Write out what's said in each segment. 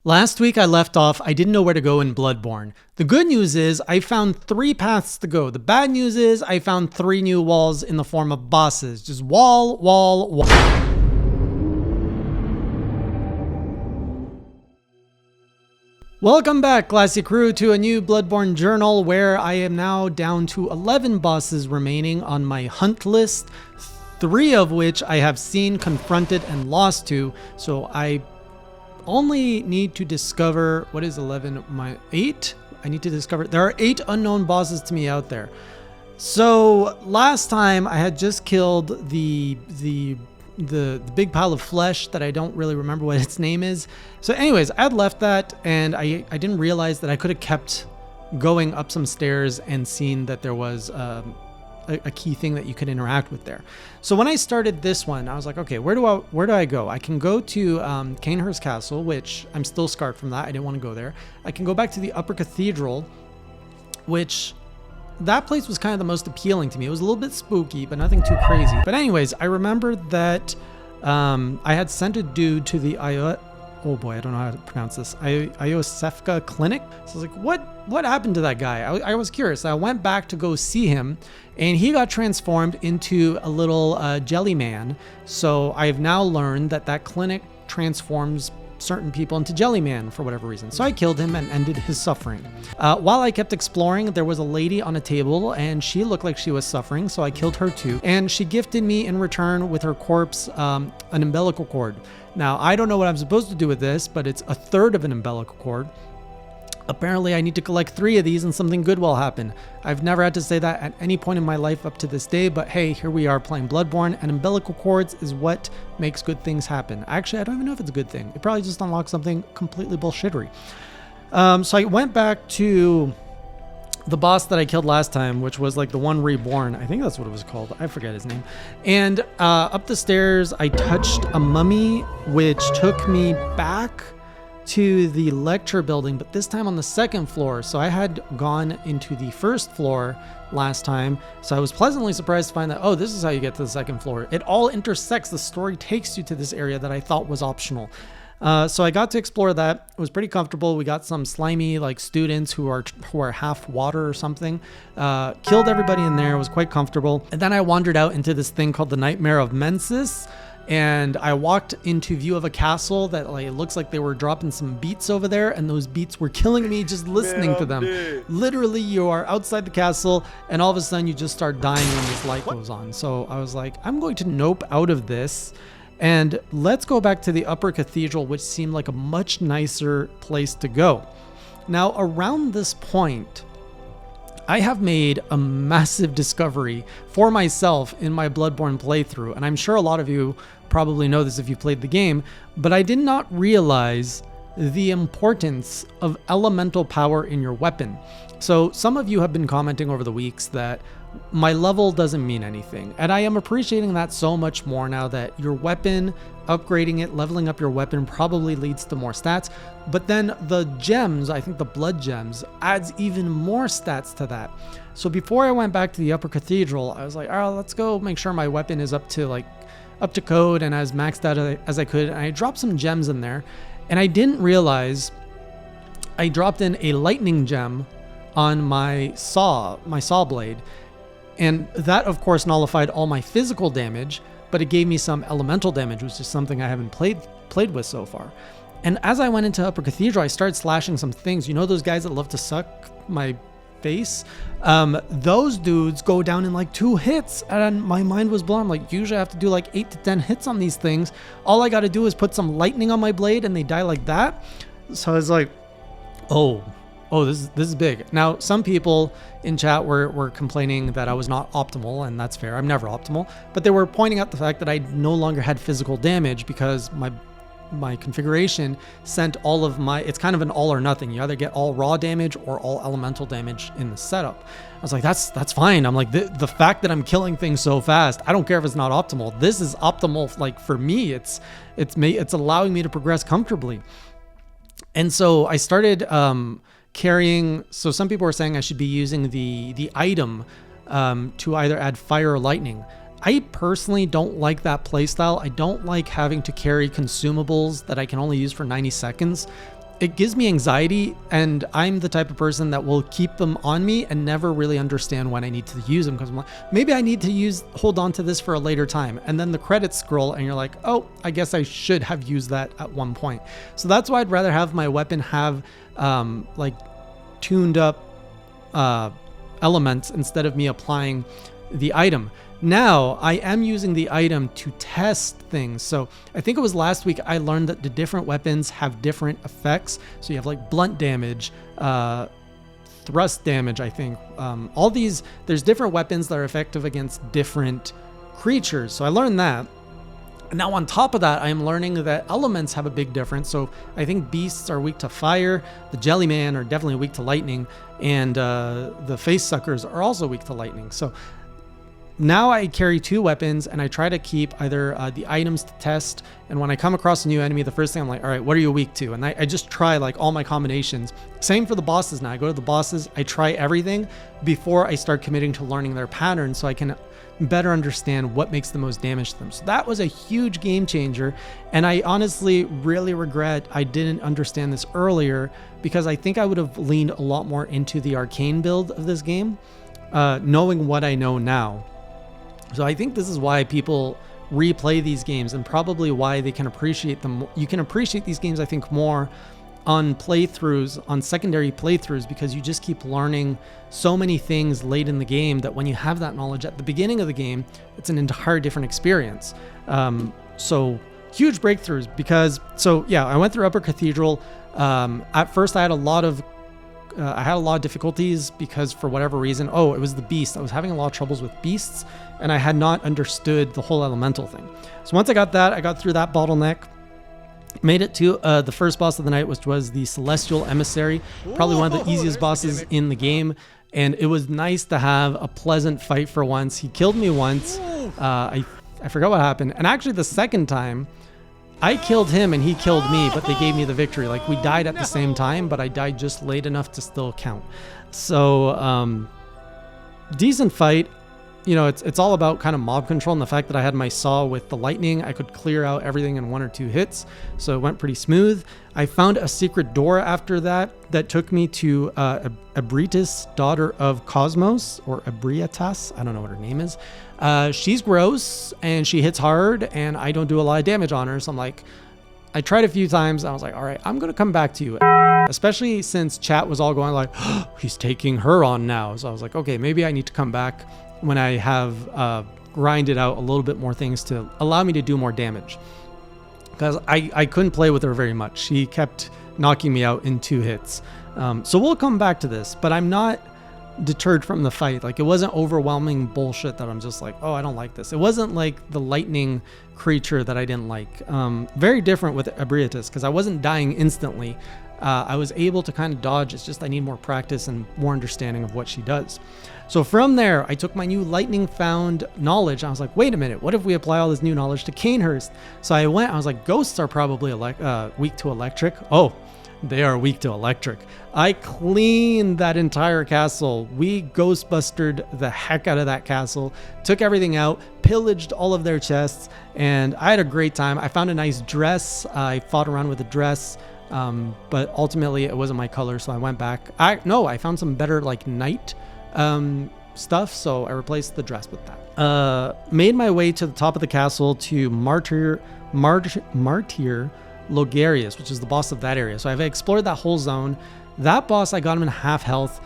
Last week I left off, I didn't know where to go in Bloodborne. The good news is I found 3 paths to go. The bad news is I found 3 new walls in the form of bosses. Just wall, wall, wall. Welcome back, Classic Crew, to a new Bloodborne Journal where I am now down to 11 bosses remaining on my hunt list, 3 of which I have seen, confronted, and lost to, so I only need to discover, what is 11, my 8? I need to discover, there are 8 unknown bosses to me out there. So last time I had just killed the big pile of flesh that I don't really remember what its name is. So anyways, I had left that and I didn't realize that I could have kept going up some stairs and seen that there was a key thing that you could interact with there. So when I started this one, I was like, okay, where do I go? I can go to Cainhurst Castle, which I'm still scarred from that. I didn't want to go there. I can go back to the upper cathedral, which that place was kind of the most appealing to me. It was a little bit spooky, but nothing too crazy. But anyways, I remembered that I had sent a dude to the oh boy, I don't know how to pronounce this. Iosefka Clinic. So I was like, what happened to that guy? I was curious. I went back to go see him, and he got transformed into a little jelly man. So I've now learned that clinic transforms certain people into jelly man for whatever reason. So I killed him and ended his suffering. While I kept exploring, there was a lady on a table and she looked like she was suffering, so I killed her too. And she gifted me in return with her corpse an umbilical cord. Now, I don't know what I'm supposed to do with this, but it's 1/3 of an umbilical cord. Apparently, I need to collect 3 of these and something good will happen. I've never had to say that at any point in my life up to this day, but hey, here we are playing Bloodborne, and umbilical cords is what makes good things happen. Actually, I don't even know if it's a good thing. It probably just unlocks something completely bullshittery. So I went back to the boss that I killed last time, which was like the one reborn. I think that's what it was called. I forget his name. And up the stairs, I touched a mummy, which took me back to the lecture building, but this time on the 2nd floor. So I had gone into the 1st floor last time. So I was pleasantly surprised to find that, oh, this is how you get to the 2nd floor. It all intersects. The story takes you to this area that I thought was optional. So I got to explore that. It was pretty comfortable. We got some slimy like students who are half water or something. Killed everybody in there. It was quite comfortable. And then I wandered out into this thing called the Nightmare of Mensis. And I walked into view of a castle that like it looks like they were dropping some beats over there, and those beats were killing me just listening to them. Literally, you are outside the castle and all of a sudden you just start dying when this light goes on. So I was like, I'm going to nope out of this. And let's go back to the upper cathedral, which seemed like a much nicer place to go. Now, around this point, I have made a massive discovery for myself in my Bloodborne playthrough, and I'm sure a lot of you probably know this if you played the game, but I did not realize the importance of elemental power in your weapon. So some of you have been commenting over the weeks that my level doesn't mean anything, and I am appreciating that so much more now that your weapon, upgrading it, leveling up your weapon probably leads to more stats, but then the gems, I think the blood gems, adds even more stats to that. So before I went back to the upper cathedral, I was like, all right, let's go make sure my weapon is up to code and as maxed out as I could, and I dropped some gems in there, and I didn't realize I dropped in a lightning gem on my saw blade. And that, of course, nullified all my physical damage, but it gave me some elemental damage, which is something I haven't played with so far. And as I went into Upper Cathedral, I started slashing some things. You know those guys that love to suck my face? Those dudes go down in like 2 hits, and my mind was blown. Like, usually I have to do like 8 to 10 hits on these things. All I got to do is put some lightning on my blade, and they die like that. So I was like, oh, this is big. Now, some people in chat were complaining that I was not optimal, and that's fair. I'm never optimal, but they were pointing out the fact that I no longer had physical damage because my configuration sent all of my, it's kind of an all or nothing. You either get all raw damage or all elemental damage in the setup. I was like, that's fine. I'm like, the fact that I'm killing things so fast, I don't care if it's not optimal. This is optimal. Like for me, it's allowing me to progress comfortably. And so I started, carrying, so some people were saying I should be using the item to either add fire or lightning. I personally don't like that playstyle. I don't like having to carry consumables that I can only use for 90 seconds. it gives me anxiety, and I'm the type of person that will keep them on me and never really understand when I need to use them, because I'm like, maybe I need to hold on to this for a later time. And then the credits scroll and you're like, oh, I guess I should have used that at one point. So that's why I'd rather have my weapon have like tuned up elements instead of me applying the item. Now I am using the item to test things. So I think it was last week I learned that the different weapons have different effects. So you have like blunt damage, thrust damage, I think. All these, there's different weapons that are effective against different creatures. So I learned that. Now on top of that, I am learning that elements have a big difference. So I think beasts are weak to fire, the jellyman are definitely weak to lightning, and the face suckers are also weak to lightning. So now I carry 2 weapons, and I try to keep either the items to test, and when I come across a new enemy, the first thing I'm like, all right, what are you weak to? And I just try like all my combinations. Same for the bosses now. I go to the bosses, I try everything before I start committing to learning their patterns so I can better understand what makes the most damage to them. So that was a huge game changer, and I honestly really regret I didn't understand this earlier, because I think I would have leaned a lot more into the arcane build of this game, knowing what I know now. So I think this is why people replay these games, and probably why they can appreciate them. You can appreciate these games, I think, more on playthroughs, on secondary playthroughs, because you just keep learning so many things late in the game that when you have that knowledge at the beginning of the game, it's an entire different experience. So huge breakthroughs, because, so yeah, I went through Upper Cathedral. At first I had a lot of difficulties because for whatever reason, it was the beast. I was having a lot of troubles with beasts, and I had not understood the whole elemental thing. So once I got that, I got through that bottleneck, made it to the first boss of the night, which was the Celestial Emissary, probably one of the easiest bosses in the game. And it was nice to have a pleasant fight for once. He killed me once. I forgot what happened. And actually the second time, I killed him and he killed me, but they gave me the victory. Like, we died at the same time, but I died just late enough to still count. So, decent fight. You know, it's all about kind of mob control, and the fact that I had my saw with the lightning, I could clear out everything in 1 or 2 hits. So it went pretty smooth. I found a secret door after that took me to Abritas, daughter of Cosmos, or Abriatas. I don't know what her name is. She's gross and she hits hard, and I don't do a lot of damage on her. So I'm like, I tried a few times. I was like, all right, I'm going to come back to you. Especially since chat was all going like, oh, he's taking her on now. So I was like, okay, maybe I need to come back when I have grinded out a little bit more things to allow me to do more damage. Because I couldn't play with her very much. She kept knocking me out in 2 hits. So we'll come back to this, but I'm not deterred from the fight. Like, it wasn't overwhelming bullshit that I'm just like, oh, I don't like this. It wasn't like the lightning creature that I didn't like. Very different with Abriatus, because I wasn't dying instantly. I was able to kind of dodge. It's just I need more practice and more understanding of what she does. So from there, I took my new lightning found knowledge. I was like, wait a minute, what if we apply all this new knowledge to Cainhurst? So I was like, ghosts are probably weak to electric. Oh, they are weak to electric. I cleaned that entire castle. We ghostbustered the heck out of that castle, took everything out, pillaged all of their chests, and I had a great time. I found a nice dress. I fought around with the dress, but ultimately it wasn't my color, so I went back. I found some better like night stuff, so I replaced the dress with that. Made my way to the top of the castle to Martyr Logarius, which is the boss of that area. So I've explored that whole zone. That boss, I got him in half health.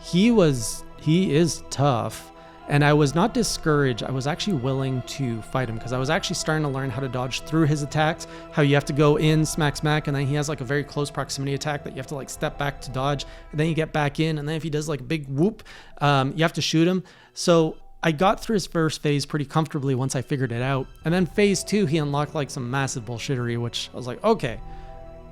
He is tough, and I was not discouraged. I was actually willing to fight him because I was actually starting to learn how to dodge through his attacks, how you have to go in, smack, and then he has like a very close proximity attack that you have to like step back to dodge, and then you get back in, and then if he does like a big whoop, you have to shoot him. So I got through his first phase pretty comfortably once I figured it out. And then phase 2, he unlocked like some massive bullshittery, which I was like, okay,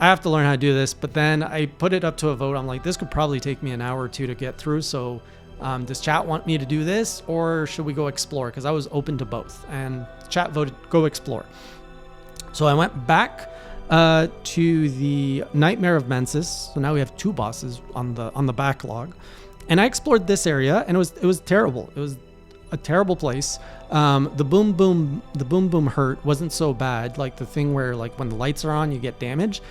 I have to learn how to do this. But then I put it up to a vote. I'm like, this could probably take me an hour or 2 to get through. So does chat want me to do this, or should we go explore? Because I was open to both, and chat voted go explore. So I went back to the Nightmare of Mensis. So now we have 2 bosses on the backlog, and I explored this area, and it was terrible. It was a terrible place. The boom boom hurt wasn't so bad, like the thing where like when the lights are on you get damage.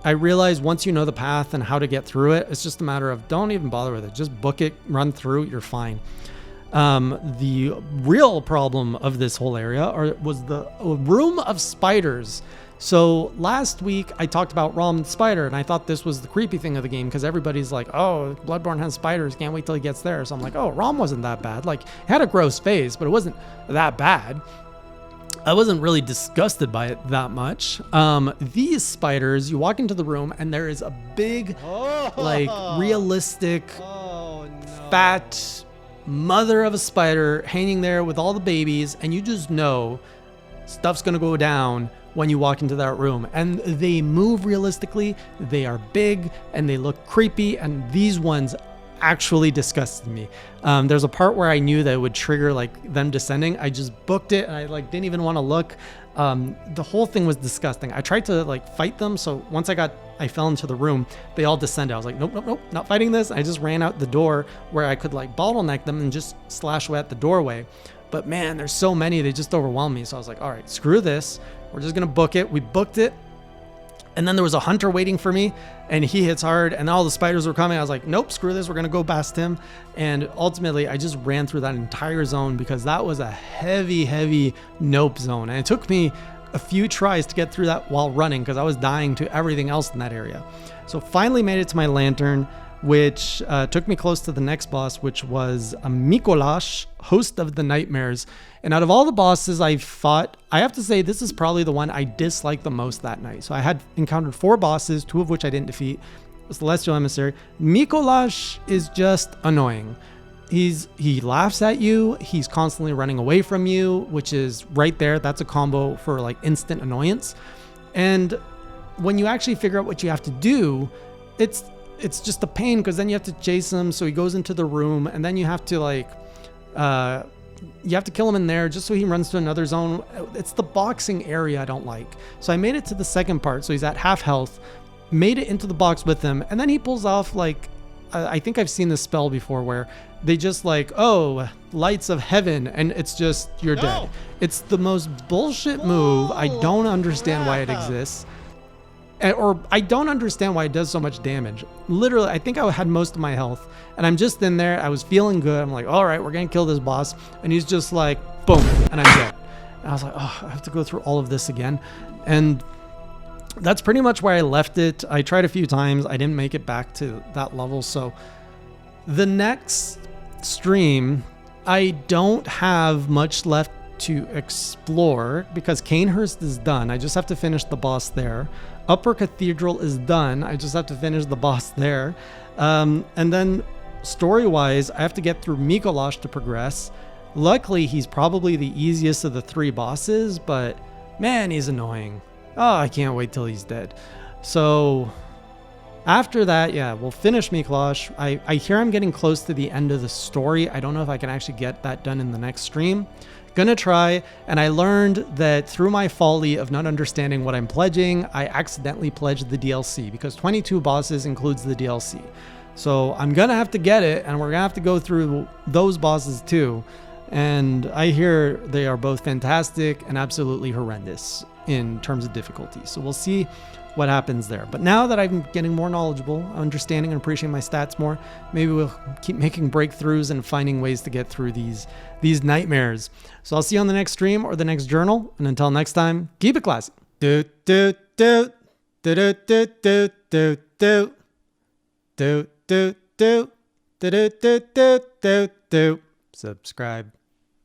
I realized once you know the path and how to get through it, it's just a matter of don't even bother with it. Just book it, run through, you're fine. The real problem of this whole area was the room of spiders. So last week I talked about Raum the spider, and I thought this was the creepy thing of the game because everybody's like, oh, Bloodborne has spiders, can't wait till he gets there. So I'm like, oh, Raum wasn't that bad. Like, it had a gross face, but it wasn't that bad. I wasn't really disgusted by it that much. These spiders, you walk into the room and there is a big, like, realistic, fat mother of a spider hanging there with all the babies, and you just know stuff's gonna go down when you walk into that room. And they move realistically, they are big, and they look creepy, and these ones actually disgusted me. There's a part where I knew that it would trigger like them descending. I just booked it and I like didn't even want to look. The whole thing was disgusting. I tried to like fight them, so once I fell into the room, they all descended. I was like, nope, not fighting this. I just ran out the door where I could like bottleneck them and just slash away at the doorway. But man, there's so many, they just overwhelmed me. So I was like, all right, screw this. We're just gonna book it. We booked it. And then there was a hunter waiting for me, and he hits hard, and all the spiders were coming. I was like, nope, screw this. We're going to go past him. And ultimately, I just ran through that entire zone because that was a heavy nope zone. And it took me a few tries to get through that while running because I was dying to everything else in that area. So finally made it to my lantern, which took me close to the next boss, which was a Mikolas, host of the nightmares. And out of all the bosses I've fought, I have to say this is probably the one I disliked the most that night. So I had encountered 4 bosses, 2 of which I didn't defeat. Celestial Emissary. Mikolas is just annoying. He laughs at you. He's constantly running away from you, which is right there. That's a combo for like instant annoyance. And when you actually figure out what you have to do, it's just a pain because then you have to chase him. So he goes into the room, and then you have to like, you have to kill him in there just so he runs to another zone. It's the boxing area I don't like. So I made it to the second part. So he's at half health, made it into the box with him. And then he pulls off like, I think I've seen this spell before where they just like, oh, lights of heaven. And it's just, you're dead. It's the most bullshit move. I don't understand why it exists. Or I don't understand why it does so much damage. Literally, I think I had most of my health, and I'm just in there. I was feeling good. I'm like, all right, we're gonna kill this boss. And he's just like, boom, and I'm dead. And I was like, oh, I have to go through all of this again. And that's pretty much where I left it. I tried a few times. I didn't make it back to that level. So the next stream, I don't have much left to explore because Cainhurst is done. I just have to finish the boss there. Upper Cathedral is done. I just have to finish the boss there. And then story-wise, I have to get through Mikolas to progress. Luckily, he's probably the easiest of the 3 bosses, but man, he's annoying. Oh, I can't wait till he's dead. So after that, yeah, we'll finish Mikolas. I hear I'm getting close to the end of the story. I don't know if I can actually get that done in the next stream. Gonna try, and I learned that through my folly of not understanding what I'm pledging, I accidentally pledged the DLC because 22 bosses includes the DLC. So I'm gonna have to get it, and we're gonna have to go through those bosses too. And I hear they are both fantastic and absolutely horrendous in terms of difficulty. So we'll see what happens there. But now that I'm getting more knowledgeable, understanding and appreciating my stats more, maybe we'll keep making breakthroughs and finding ways to get through these nightmares. So I'll see you on the next stream or the next journal. And until next time, keep it classy. Do do do do do do do do do do do do do do do do do. Subscribe.